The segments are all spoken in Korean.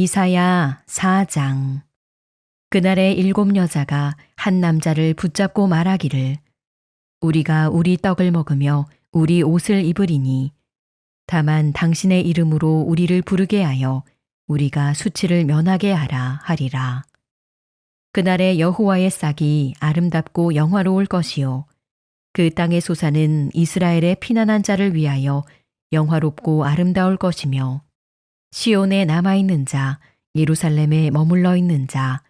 이사야 4장. 그날에 7 여자가 한 남자를 붙잡고 말하기를 우리가 우리 떡을 먹으며 우리 옷을 입으리니 다만 당신의 이름으로 우리를 부르게 하여 우리가 수치를 면하게 하라 하리라. 그날에 여호와의 싹이 아름답고 영화로울 것이요 그 땅의 소사는 이스라엘의 피난한 자를 위하여 영화롭고 아름다울 것이며 시온에 남아있는 자, 예루살렘에 머물러 있는 자,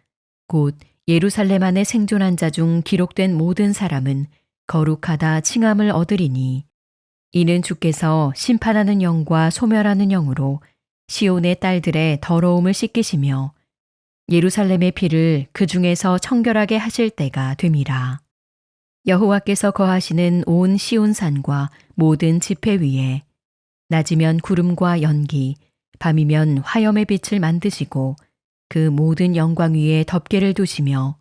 곧 예루살렘 안에 생존한 자 중 기록된 모든 사람은 거룩하다 칭함을 얻으리니 이는 주께서 심판하는 영과 소멸하는 영으로 시온의 딸들의 더러움을 씻기시며 예루살렘의 피를 그 중에서 청결하게 하실 때가 됨이라. 여호와께서 거하시는 온 시온산과 모든 지폐 위에 낮이면 구름과 연기, 밤이면 화염의 빛을 만드시고 그 모든 영광 위에 덮개를 두시며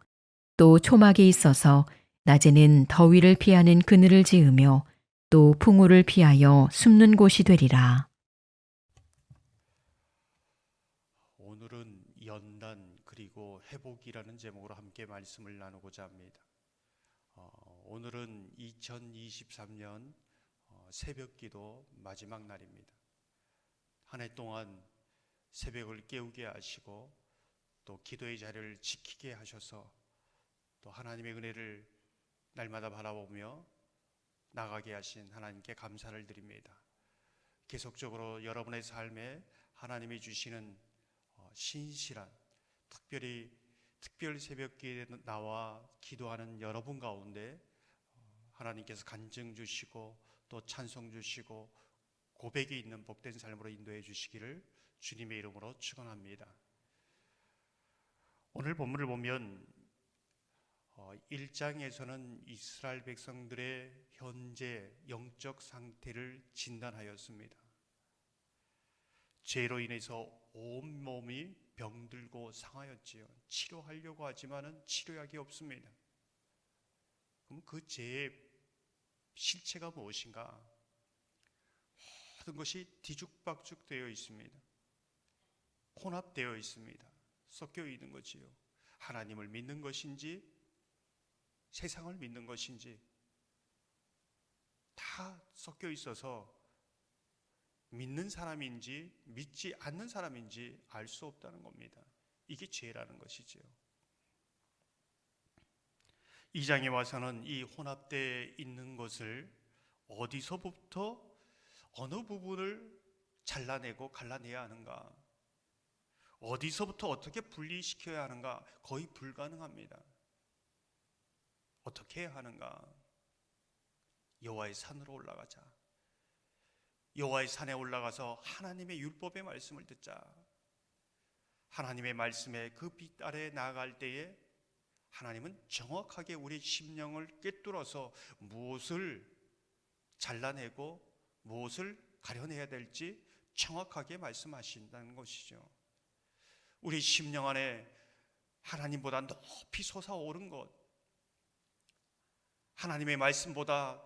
또 초막이 있어서 낮에는 더위를 피하는 그늘을 지으며 또 풍우를 피하여 숨는 곳이 되리라. 오늘은 연단 그리고 회복이라는 제목으로 함께 말씀을 나누고자 합니다. 오늘은 2023년 새벽기도 마지막 날입니다. 한 해 동안 새벽을 깨우게 하시고 또 기도의 자리를 지키게 하셔서 또 하나님의 은혜를 날마다 바라보며 나가게 하신 하나님께 감사를 드립니다. 계속적으로 여러분의 삶에 하나님이 주시는 신실한 특별 새벽기에 나와 기도하는 여러분 가운데 하나님께서 간증 주시고 또 찬송 주시고 고백이 있는 복된 삶으로 인도해 주시기를 주님의 이름으로 축원합니다. 오늘 본문을 보면 1장에서는 이스라엘 백성들의 현재 영적 상태를 진단하였습니다. 죄로 인해서 온몸이 병들고 상하였지요. 치료하려고 하지만은 치료약이 없습니다. 그럼 그 죄의 실체가 무엇인가? 모든 것이 뒤죽박죽 되어 있습니다. 혼합되어 있습니다. 섞여 있는 거지요. 하나님을 믿는 것인지 세상을 믿는 것인지 다 섞여 있어서 믿는 사람인지 믿지 않는 사람인지 알 수 없다는 겁니다. 이게 죄라는 것이지요. 2장에 와서는 이 혼합되어 있는 것을 어디서부터 어느 부분을 잘라내고 갈라내야 하는가, 어디서부터 어떻게 분리시켜야 하는가 거의 불가능합니다. 어떻게 해야 하는가? 여호와의 산으로 올라가자. 여호와의 산에 올라가서 하나님의 율법의 말씀을 듣자. 하나님의 말씀에 그 빛 아래 나아갈 때에 하나님은 정확하게 우리 심령을 꿰뚫어서 무엇을 잘라내고 무엇을 가려내야 될지 정확하게 말씀하신다는 것이죠. 우리 심령 안에 하나님보다 높이 솟아오른 것, 하나님의 말씀보다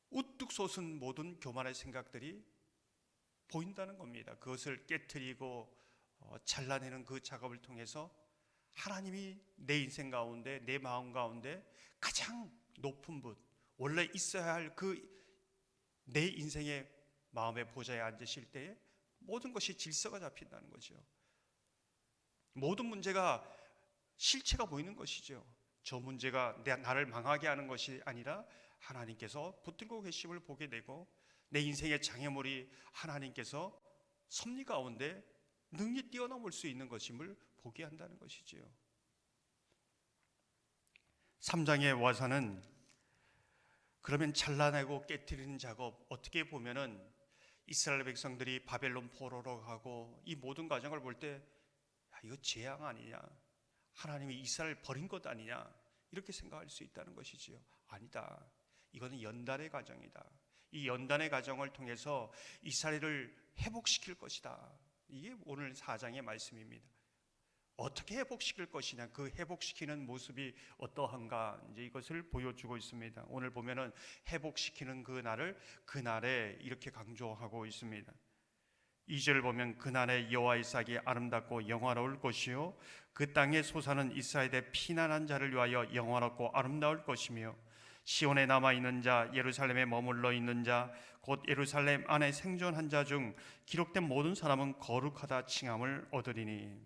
우뚝 솟은 모든 교만의 생각들이 보인다는 겁니다. 그것을 깨트리고 잘라내는 그 작업을 통해서 하나님이 내 인생 가운데, 내 마음 가운데 가장 높은 분, 원래 있어야 할 그 내 인생의 마음의 보좌에 앉으실 때에 모든 것이 질서가 잡힌다는 거죠. 모든 문제가 실체가 보이는 것이죠. 저 문제가 나를 망하게 하는 것이 아니라 하나님께서 붙들고 계심을 보게 되고 내 인생의 장애물이 하나님께서 섭리 가운데 능히 뛰어넘을 수 있는 것임을 보게 한다는 것이지요. 3장에 와서는 그러면 잘라내고 깨트리는 작업, 어떻게 보면은 이스라엘 백성들이 바벨론 포로로 가고 이 모든 과정을 볼 때 이거 재앙 아니냐, 하나님이 이스라엘 버린 것 아니냐 이렇게 생각할 수 있다는 것이지요. 아니다. 이거는 연단의 과정이다. 이 연단의 과정을 통해서 이스라엘을 회복시킬 것이다. 이게 오늘 4장의 말씀입니다. 어떻게 회복시킬 것이냐, 그 회복시키는 모습이 어떠한가, 이제 이것을 보여주고 있습니다. 오늘 보면은 회복시키는 그 날을 그날에 이렇게 강조하고 있습니다. 2절 보면 그날의 여호와의 삭이 아름답고 영화로울 것이요 그 땅에 솟아는 이스라엘의 피난한 자를 위하여 영화롭고 아름다울 것이며 시온에 남아있는 자 예루살렘에 머물러 있는 자 곧 예루살렘 안에 생존한 자 중 기록된 모든 사람은 거룩하다 칭함을 얻으리니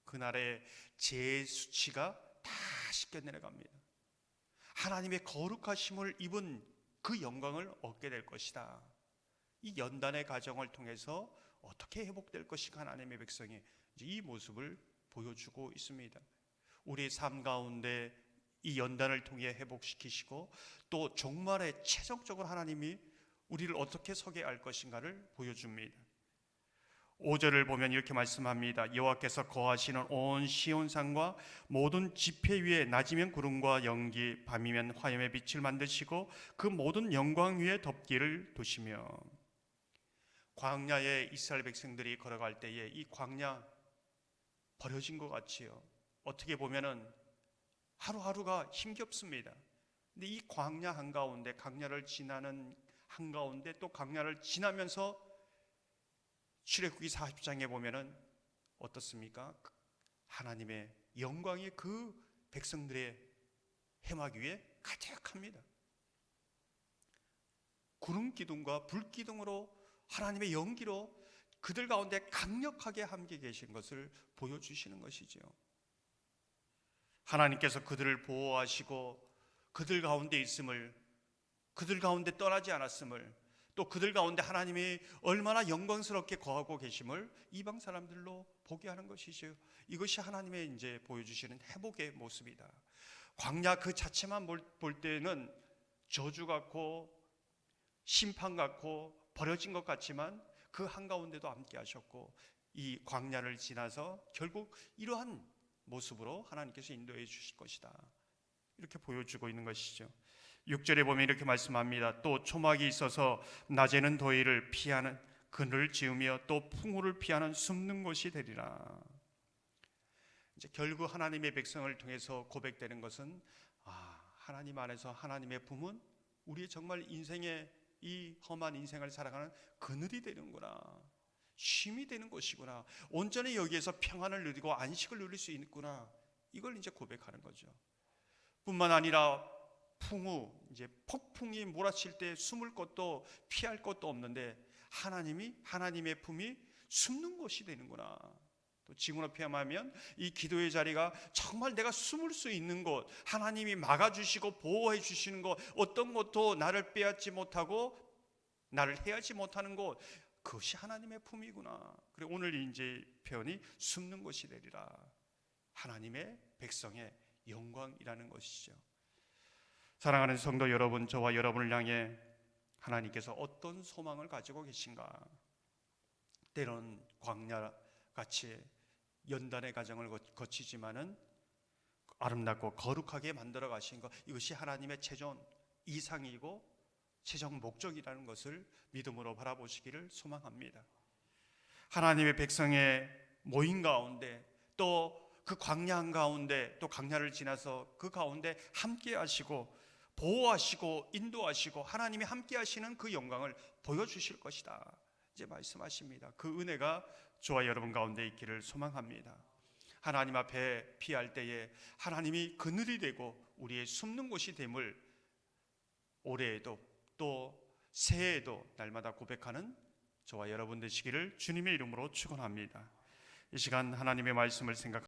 그날의 제 수치가 다 씻겨 내려갑니다. 하나님의 거룩하심을 입은 그 영광을 얻게 될 것이다. 이 연단의 과정을 통해서 어떻게 회복될 것인가 하나님의 백성이 이 모습을 보여주고 있습니다. 우리의 삶 가운데 이 연단을 통해 회복시키시고 또 종말에 최종적으로 하나님이 우리를 어떻게 서게 할 것인가를 보여줍니다. 5절을 보면 이렇게 말씀합니다. 여호와께서 거하시는 온 시온산과 모든 지폐 위에 낮이면 구름과 연기 밤이면 화염의 빛을 만드시고 그 모든 영광 위에 덮기를 두시며 광야에 이스라엘 백성들이 걸어갈 때에 이 광야 버려진 것 같지요. 어떻게 보면은 하루하루가 힘겹습니다. 근데 이 광야 한가운데 광야를 지나는 한가운데 또 광야를 지나면서 출애굽기 40장에 보면은 어떻습니까? 하나님의 영광이 그 백성들의 해막 위에 가득합니다. 구름 기둥과 불 기둥으로 하나님의 연기로 그들 가운데 강력하게 함께 계신 것을 보여주시는 것이죠. 하나님께서 그들을 보호하시고 그들 가운데 있음을, 그들 가운데 떠나지 않았음을, 또 그들 가운데 하나님이 얼마나 영광스럽게 거하고 계심을 이방 사람들로 보게 하는 것이죠. 이것이 하나님의 이제 보여주시는 회복의 모습이다. 광야 그 자체만 볼 때는 저주 같고 심판 같고 버려진 것 같지만 그 한가운데도 함께 하셨고 이 광야를 지나서 결국 이러한 모습으로 하나님께서 인도해 주실 것이다. 이렇게 보여주고 있는 것이죠. 6절에 보면 이렇게 말씀합니다. 또 초막이 있어서 낮에는 더위를 피하는 그늘을 지으며 또 풍우를 피하는 숨는 곳이 되리라. 이제 결국 하나님의 백성을 통해서 고백되는 것은 하나님 안에서 하나님의 품은 우리의 정말 인생의 이 험한 인생을 살아가는 그늘이 되는구나, 쉼이 되는 것이구나, 온전히 여기에서 평안을 누리고 안식을 누릴 수 있구나, 이걸 이제 고백하는 거죠. 뿐만 아니라 풍우, 이제 폭풍이 몰아칠 때 숨을 곳도 피할 곳도 없는데 하나님의 품이 숨는 곳이 되는구나. 또 지구로 표현하면 이 기도의 자리가 정말 내가 숨을 수 있는 곳, 하나님이 막아주시고 보호해 주시는 곳, 어떤 것도 나를 빼앗지 못하고 나를 해하지 못하는 곳, 그것이 하나님의 품이구나. 그리고 오늘 이제 표현이 숨는 곳이 되리라. 하나님의 백성의 영광이라는 것이죠. 사랑하는 성도 여러분, 저와 여러분을 향해 하나님께서 어떤 소망을 가지고 계신가? 때론 광야같이 연단의 과정을 거치지만은 아름답고 거룩하게 만들어 가신 것, 이것이 하나님의 최종 이상이고 최종 목적이라는 것을 믿음으로 바라보시기를 소망합니다. 하나님의 백성의 모임 가운데 또 그 광야 한가운데 또 광야를 지나서 그 가운데 함께 하시고 보호하시고 인도하시고 하나님이 함께 하시는 그 영광을 보여주실 것이다, 이제 말씀하십니다. 그 은혜가 저와 여러분 가운데 있기를 소망합니다. 하나님 앞에 피할 때에 하나님이 그늘이 되고 우리의 숨는 곳이 됨을 올해에도 또 새해에도 날마다 고백하는 저와 여러분 되시기를 주님의 이름으로 축원합니다. 이 시간 하나님의 말씀을 생각하며